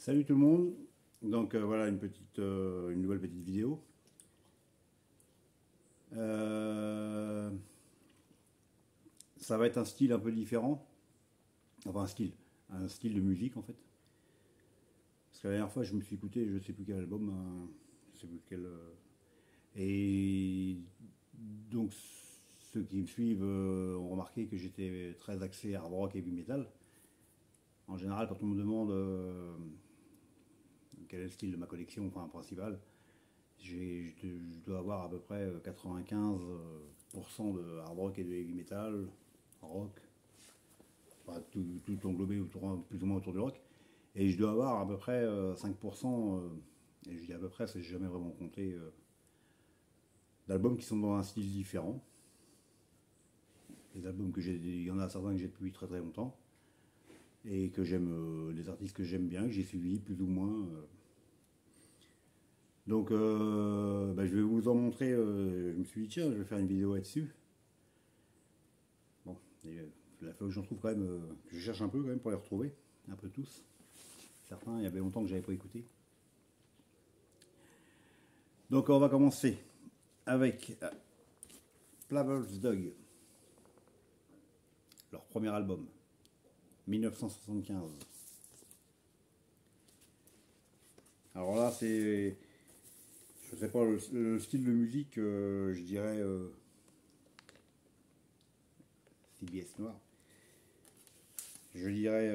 Salut tout le monde. Donc voilà une nouvelle petite vidéo. Euh, Ça va être un style un peu différent. Enfin un style de musique en fait. Parce que la dernière fois je me suis écouté, je sais plus quel album, je sais plus quel. Et donc ceux qui me suivent ont remarqué que j'étais très axé hard rock et heavy metal. En général, quand on me demande quel est le style de ma collection, enfin principal, je dois avoir à peu près 95% de hard rock et de heavy metal, rock, enfin, tout englobé plus ou moins autour du rock. Et je dois avoir à peu près 5%, et je dis à peu près, parce que j'ai jamais vraiment compté, d'albums qui sont dans un style différent. Les albums que j'ai, il y en a certains que j'ai depuis très très longtemps, et que j'aime, des artistes que j'aime bien, que j'ai suivis plus ou moins. Donc je vais vous en montrer, je me suis dit tiens, je vais faire une vidéo là-dessus. Bon, il a fallu que j'en trouve quand même, je cherche un peu quand même pour les retrouver, un peu tous. Certains, il y avait longtemps que j'avais pas écouté. Donc on va commencer avec Flavor's Dog, leur premier album, 1975. Alors là, je sais pas, le style de musique, je dirais CBS Noir. Je dirais,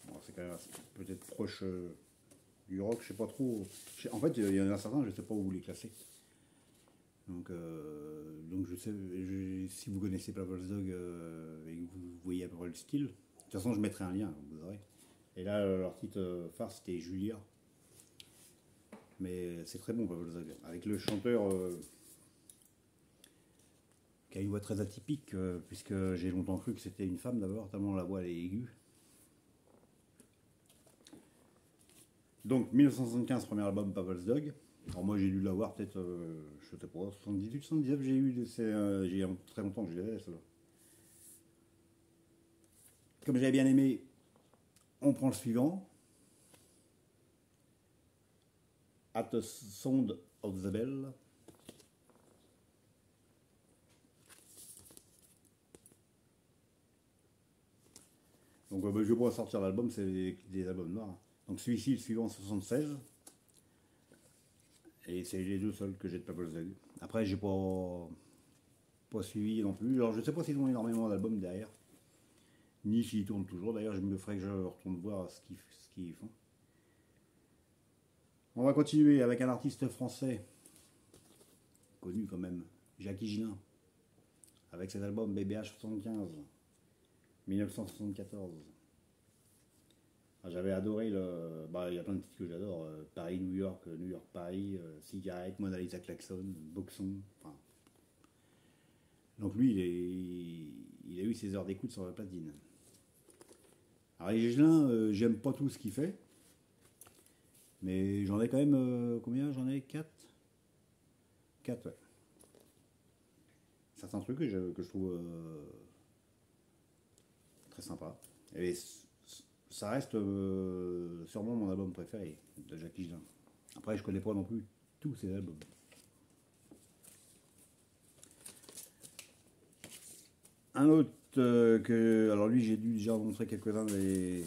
bon, c'est quand même peut-être proche du rock, je sais pas trop. En fait, il y en a certains, je sais pas où vous les classer. Donc je sais, si vous connaissez Flavor's Dog et que vous voyez à peu près le style, de toute façon je mettrai un lien, vous aurez. Et là, leur titre phare c'était Julia. Mais c'est très bon, Flavor's Dog. Avec le chanteur qui a une voix très atypique, puisque j'ai longtemps cru que c'était une femme d'abord, tellement la voix elle est aiguë. Donc 1975, premier album Flavor's Dog. Alors moi j'ai dû l'avoir peut-être, je sais pas, 78, 79, j'ai très longtemps que je l'avais, celle-là. Comme j'avais bien aimé, on prend le suivant. At the Sound of the Bell. Donc je vais pas sortir l'album, c'est des albums noirs. Donc celui-ci, le suivant, 76. Et c'est les deux seuls que j'ai de Purple Zag. Après, j'ai pas suivi non plus. Alors je sais pas s'ils ont énormément d'albums derrière. Ni s'ils tournent toujours. D'ailleurs, je me ferai que je retourne voir ce qu'ils font. On va continuer avec un artiste français, connu quand même, Jackie Gillin, avec cet album BBH 75, 1974. J'avais adoré le. Bah, il y a plein de titres que j'adore. Paris-New York, New York-Paris, Cigarette, Mona Lisa Klaxon, Boxon. Enfin. Donc lui, il a eu ses heures d'écoute sur la platine. Alors Gillin, j'aime pas tout ce qu'il fait. Mais j'en ai quand même. Combien j'en ai 4. 4, ouais. Certains trucs que je trouve très sympa. Et ça reste sûrement mon album préféré de Jackie Gillin. Après, je connais pas non plus tous ses albums. Un autre que. Alors lui, j'ai dû déjà montrer quelques-uns des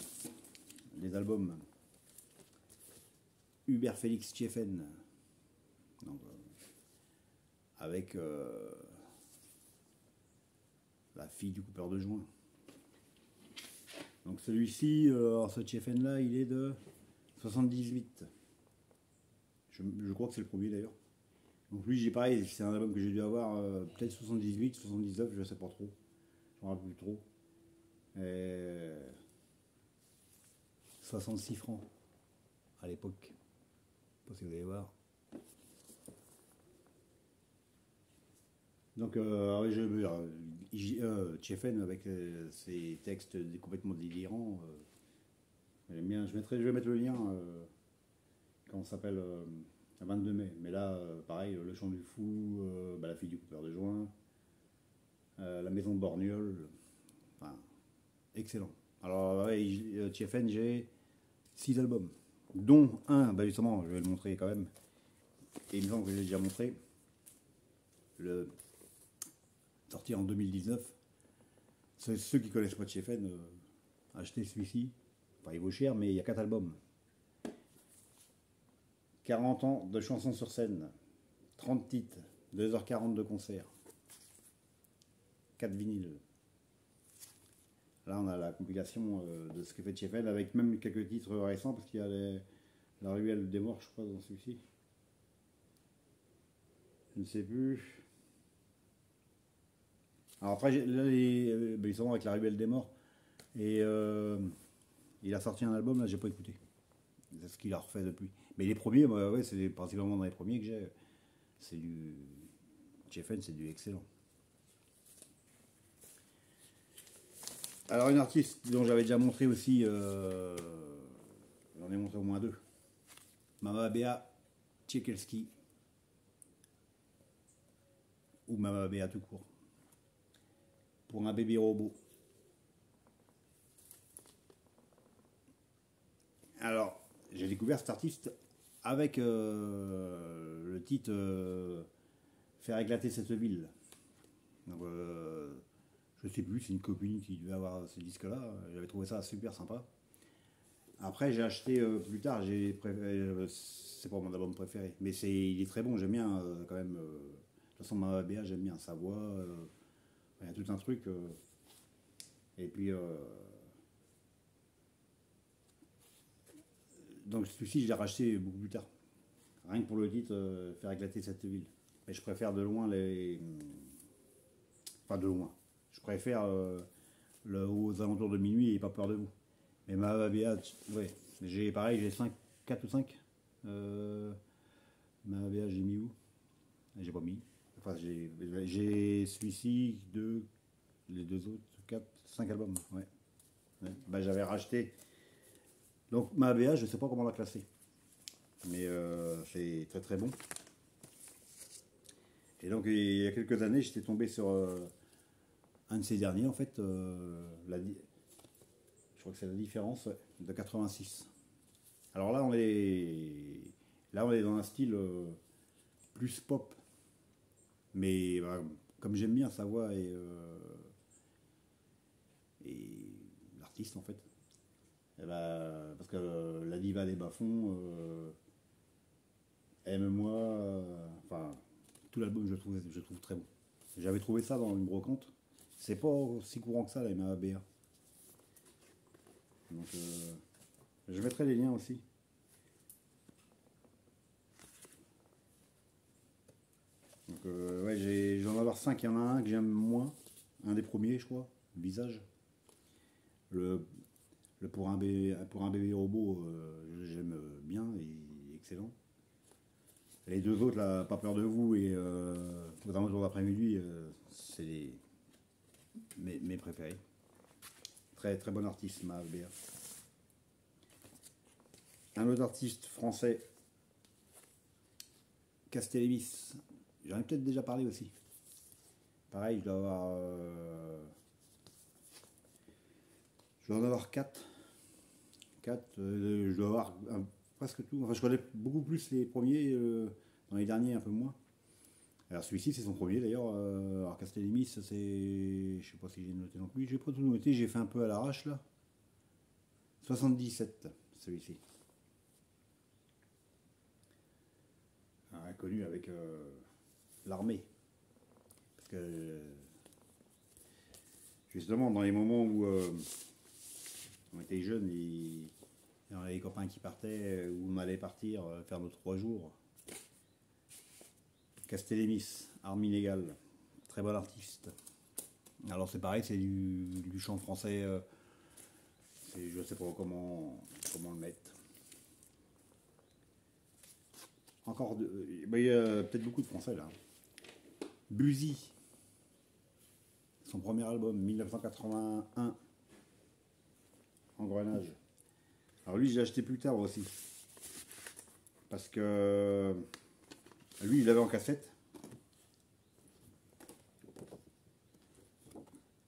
albums. Hubert Félix Tiefen. Donc, avec la fille du coupeur de joint. Donc celui-ci, ce Tiefen là, il est de 78. Je crois que c'est le premier d'ailleurs. Donc lui, j'ai pareil, c'est un album que j'ai dû avoir peut-être 78, 79, je sais pas trop. Je me rappelle plus trop. Et 66 francs à l'époque. Je sais pas si vous allez voir. Donc, Tiefen avec ses textes complètement délirants. J'aime bien. Je vais mettre le lien. Comment ça s'appelle le 22 mai. Mais là, pareil, Le Chant du Fou, La fille du coupeur de joint, La maison de Borgnole. Enfin, excellent. Alors, ouais, TFN, j'ai 6 albums, dont un, bah justement, je vais le montrer quand même. Et il me semble que j'ai déjà montré. Le sorti en 2019. Ceux qui connaissent pas TFN, achetez celui-ci. Enfin, il vaut cher, mais il y a 4 albums. 40 ans de chansons sur scène, 30 titres, 2h40 de concert, 4 vinyles. Là, on a la compilation de ce que fait TFN avec même quelques titres récents parce qu'il y a la ruelle des morts, je crois, dans celui-ci. Je ne sais plus. Alors après, là, ils sont avec la ruelle des morts et il a sorti un album, là, j'ai pas écouté. C'est ce qu'il a refait depuis. Mais les premiers, bah, ouais, c'est principalement dans les premiers que j'ai. C'est du. TFN, c'est du excellent. Alors, une artiste dont j'avais déjà montré aussi, j'en ai montré au moins 2. Mama Béa Tchekelski. Ou Mama Béa tout court. Pour un bébé robot. Alors, j'ai découvert cet artiste avec le titre Faire éclater cette ville. Donc, je sais plus, c'est une copine qui devait avoir ce disque-là. J'avais trouvé ça super sympa. Après, j'ai acheté plus tard, c'est pas mon album préféré, mais il est très bon, j'aime bien quand même. De toute façon, Mama Béa, j'aime bien sa voix. Il y a tout un truc. Et puis, donc celui-ci, je l'ai racheté beaucoup plus tard. Rien que pour le titre, Faire éclater cette ville. Mais je préfère de loin les. Enfin, de loin. Je préfère aux alentours de minuit et pas peur de vous. Mais ma BA, ouais. Pareil, j'ai 5, 4 ou 5. Ma BA, j'ai mis où? J'ai pas mis. Enfin, j'ai celui-ci, les deux autres, 4, 5 albums. Ouais. Ouais. Bah, j'avais racheté. Donc ma BA, je sais pas comment la classer. Mais c'est très très bon. Et donc il y a quelques années, j'étais tombé sur un de ces derniers, en fait. Je crois que c'est la différence, ouais, de 86. Alors là, on est dans un style plus pop. Mais bah, comme j'aime bien sa voix et l'artiste, en fait. Et bah, parce que la diva des bas-fonds, aime-moi, enfin, tout l'album, je trouve très bon. J'avais trouvé ça dans une brocante. C'est pas aussi courant que ça, la MABA. Donc, je mettrai les liens aussi. Donc, ouais, j'en vais avoir 5. Il y en a un que j'aime moins. Un des premiers, je crois. Visage. Le pour un bébé robot, j'aime bien. Il est excellent. Les deux autres, là, Pas peur de vous et Aux alentours d'après-midi, c'est mes préférés. Très très bon artiste, ma BA. Un autre artiste français, Castellémis. J'en ai peut-être déjà parlé aussi. Pareil, je dois en avoir 4. 4, je dois avoir presque tout. Enfin, je connais beaucoup plus les premiers, dans les derniers un peu moins. Alors celui-ci c'est son premier d'ailleurs. Alors Castellémis, c'est, je sais pas si j'ai noté non plus. J'ai pas tout noté, j'ai fait un peu à l'arrache là. 77, celui-ci. Connu avec l'armée. Parce que justement dans les moments où on était jeunes, on avait des copains qui partaient, où on allait partir faire nos 3 jours. Castellémis, arme illégale, très bon artiste. Alors c'est pareil, c'est du chant français, je ne sais pas comment le mettre. Encore il y a peut-être beaucoup de français là. Buzy, son premier album, 1981, Engrenage. Alors lui, je l'ai acheté plus tard aussi. Parce que lui, il l'avait en cassette.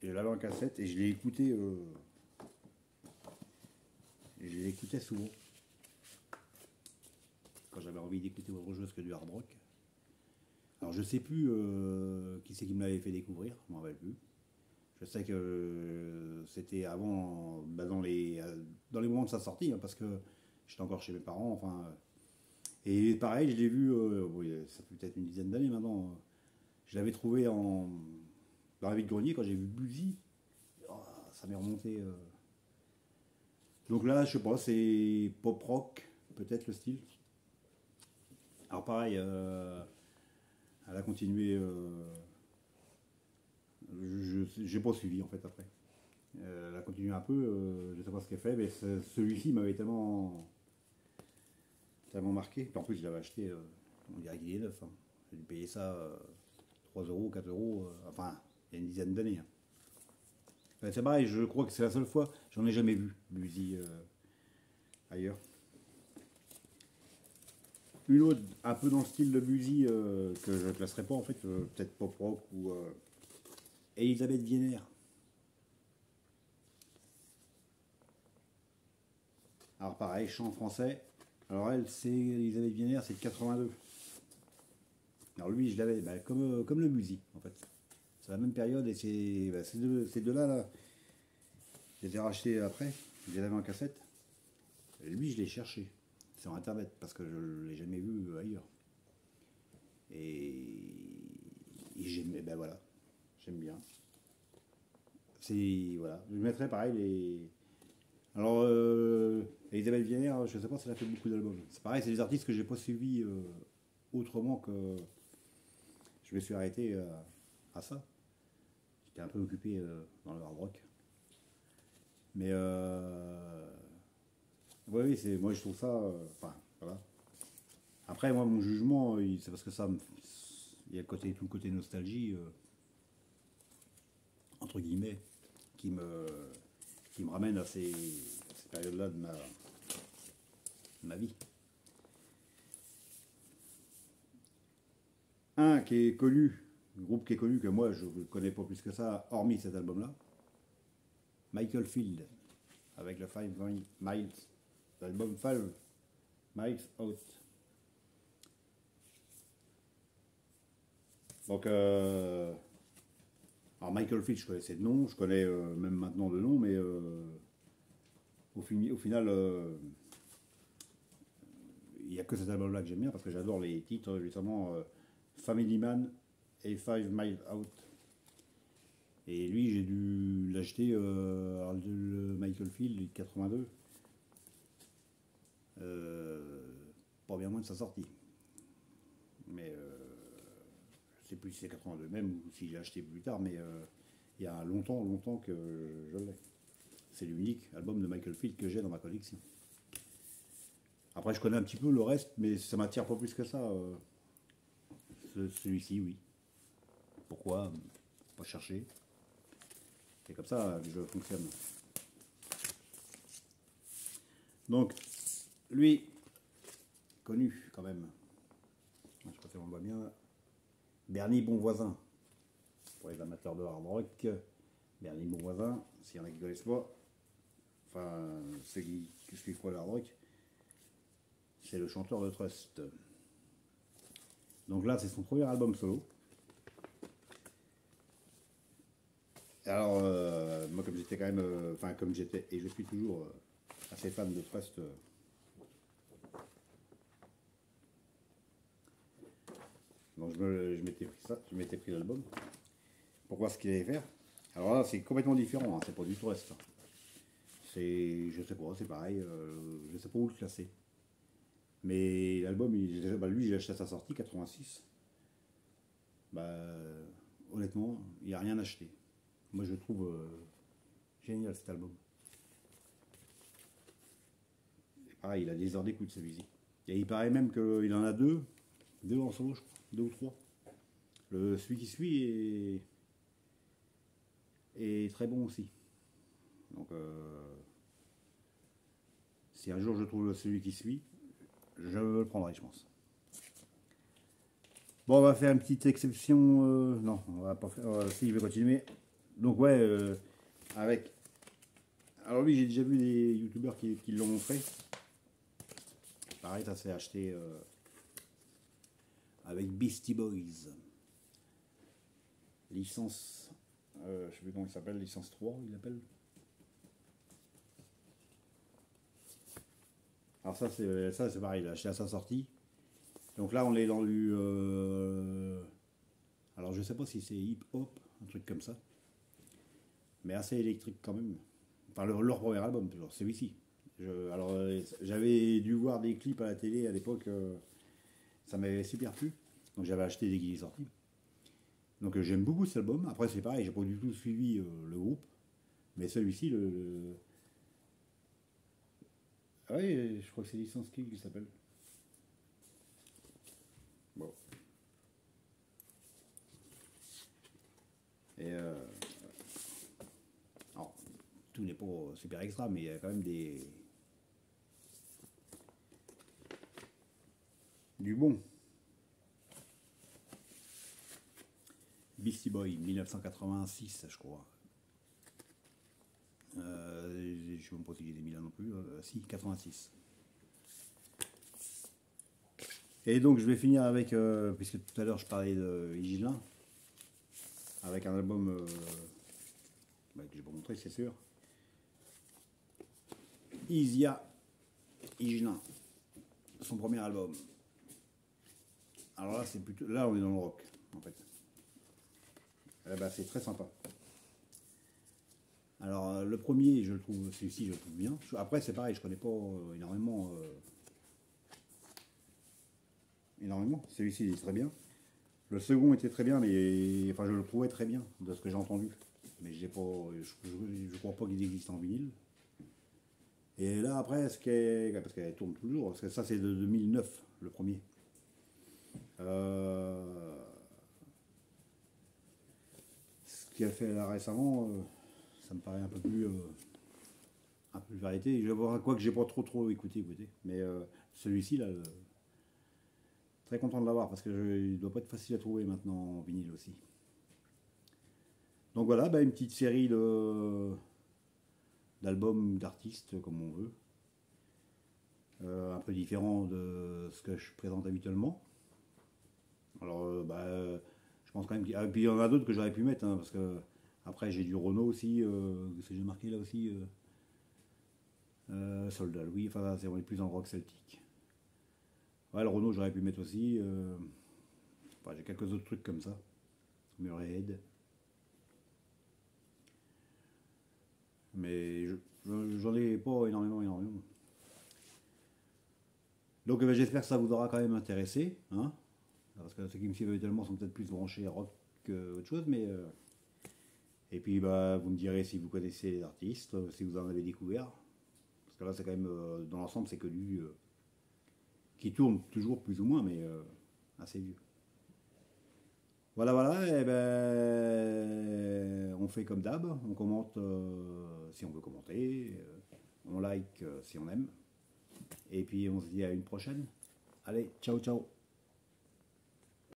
Et je l'avais en cassette et je l'ai écouté je les écoutais souvent. Quand j'avais envie d'écouter autre chose que du hard rock. Alors je sais plus qui c'est qui me l'avait fait découvrir, je m'en rappelle plus. Je sais que c'était avant, bah, dans les moments de sa sortie, hein, parce que j'étais encore chez mes parents, enfin. Et pareil, je l'ai vu, oui, ça fait peut-être une dizaine d'années maintenant. Je l'avais trouvé dans la vide-grenier quand j'ai vu Buzy. Oh, ça m'est remonté. Donc là, je sais pas, c'est pop rock, peut-être le style. Alors pareil, elle a continué. J'ai pas suivi en fait après. Elle a continué un peu, je sais pas ce qu'elle fait, mais celui-ci m'avait tellement marqué. Puis en plus, je l'avais acheté, on dirait qu'il est neuf. Hein. J'ai dû payer ça 3 euros, 4 euros, enfin, il y a une dizaine d'années. Hein. C'est pareil, je crois que c'est la seule fois, j'en ai jamais vu, Buzy ailleurs. Une autre, un peu dans le style de Buzy, que je ne classerai pas en fait, peut-être pop rock ou Elisabeth Vienner. Alors pareil, chant français. Alors elle, c'est Elisabeth Vienner, c'est de 82. Alors lui, je l'avais, bah, comme le Buzy en fait. C'est la même période et c'est bah, ces deux-là, là, je les ai rachetés après, je les avais en cassette. Et lui, je l'ai cherché sur internet parce que je ne l'ai jamais vu ailleurs. Et j'aime, ben voilà, j'aime bien. C'est voilà, je mettrais pareil les. Alors Elisabeth Vienner, je sais pas si elle a fait beaucoup d'albums. C'est pareil, c'est des artistes que j'ai pas suivis autrement que je me suis arrêté à ça. J'étais un peu occupé dans le hard rock. Mais oui, moi je trouve ça. Enfin, voilà. Après, moi, mon jugement, c'est parce que ça, il y a tout le côté nostalgie, entre guillemets, qui me, qui me ramène à ces périodes-là de ma vie. Un qui est connu, un groupe qui est connu, que moi je ne connais pas plus que ça, hormis cet album-là, Michael Field, avec le 5 Miles, l'album 5 Miles Out. Donc, alors Michael Field, je connaissais de nom, je connais même maintenant de nom, mais au final, il n'y a que cet album-là que j'aime bien parce que j'adore les titres, justement Family Man et 5 Miles Out. Et lui, j'ai dû l'acheter, le Michael Field, 82, pas bien moins de sa sortie. Mais je sais plus si c'est 82 même ou si j'ai acheté plus tard, mais il y a longtemps que je l'ai. C'est l'unique album de Michael Field que j'ai dans ma collection. Après, je connais un petit peu le reste, mais ça m'attire pas plus que ça. Celui-ci, oui. Pourquoi? Pas chercher. C'est comme ça que je fonctionne. Donc, lui, connu quand même. Je sais pas si on le voit bien. Bernie Bonvoisin. Pour les amateurs de hard rock, Bernie Bonvoisin, s'il y en a qui ne connaissent pas, enfin, ceux qui suivent pas le hard rock, c'est le chanteur de Trust. Donc là, c'est son premier album solo. Alors, moi, comme j'étais quand même, enfin, comme j'étais, et je suis toujours assez fan de Trust. Donc, je m'étais pris ça, je m'étais pris l'album pour voir ce qu'il allait faire. Alors là, c'est complètement différent, hein, c'est pas du Trust. C'est, je sais pas, c'est pareil, je sais pas où le classer. Mais l'album, lui, j'ai acheté à sa sortie, 86. Bah, honnêtement, il n'y a rien acheté. Moi, je le trouve génial cet album. Et pareil, il a des heures d'écoute celui-ci. Et il paraît même qu'il en a deux en solo, je crois, deux ou trois. Celui qui suit est très bon aussi. Donc, si un jour je trouve celui qui suit, je le prendrai, je pense. Bon, on va faire une petite exception. Non, on va pas faire. Si, je vais continuer. Donc, ouais, avec Alors lui, j'ai déjà vu des youtubeurs qui l'ont montré. Pareil, ça s'est acheté avec Beastie Boys. Licence, je sais plus comment il s'appelle, licence 3, il l'appelle. Alors ça c'est pareil, il l'a acheté à sa sortie. Donc là on est dans du... alors je sais pas si c'est hip-hop, un truc comme ça. Mais assez électrique quand même. Enfin leur premier album, toujours, celui-ci. Alors j'avais dû voir des clips à la télé à l'époque, ça m'avait super plu. Donc j'avais acheté dès qu'il est sorti. Donc j'aime beaucoup cet album. Après c'est pareil, j'ai pas du tout suivi le groupe. Mais celui-ci, ah oui, je crois que c'est Licence Kill qui s'appelle. Bon. Et alors, tout n'est pas super extra, mais il y a quand même du bon. Beastie Boy, 1986, je crois. Je ne sais même pas si j'ai des 1000 non plus. Si, 86. Et donc je vais finir avec, puisque tout à l'heure je parlais de Igelin, avec un album que je vais vous montrer, c'est sûr. Isia Igelin, son premier album. Alors là, c'est plutôt, là on est dans le rock, en fait. Eh ben, c'est très sympa. Alors le premier, je le trouve, celui-ci, je le trouve bien. Après, c'est pareil, je connais pas énormément. Énormément. Celui-ci, il est très bien. Le second était très bien, mais enfin, je le trouvais très bien de ce que j'ai entendu. Mais j'ai pas, je crois pas qu'il existe en vinyle. Et là, après, parce qu'elle tourne toujours, parce que ça, c'est de 2009, le premier. Ce qu'elle fait là récemment, ça me paraît un peu plus variété. Je vais voir quoi que j'ai pas trop écouté. Mais celui-ci, là, très content de l'avoir parce que il doit pas être facile à trouver maintenant en vinyle aussi. Donc voilà, bah, une petite série d'albums, d'artistes comme on veut. Un peu différent de ce que je présente habituellement. Alors, je pense quand même qu'il y a... Puis il y en a d'autres que j'aurais pu mettre, hein, parce que après j'ai du Renault aussi, que j'ai marqué là aussi. Soldat Louis, enfin c'est on est plus dans le rock celtique. Ouais, le Renault j'aurais pu mettre aussi. Enfin, j'ai quelques autres trucs comme ça. Murrayhead. Mais j'en ai pas énormément. Donc j'espère que ça vous aura quand même intéressé. Hein, parce que ceux qui me suivent habituellement sont peut-être plus branchés rock qu'autre chose. Mais, et puis bah, vous me direz si vous connaissez les artistes, si vous en avez découvert. Parce que là c'est quand même, dans l'ensemble c'est que du... qui tourne toujours plus ou moins, mais assez vieux. Voilà, et ben, on fait comme d'hab, on commente si on veut commenter, on like si on aime, et puis on se dit à une prochaine. Allez, ciao ciao.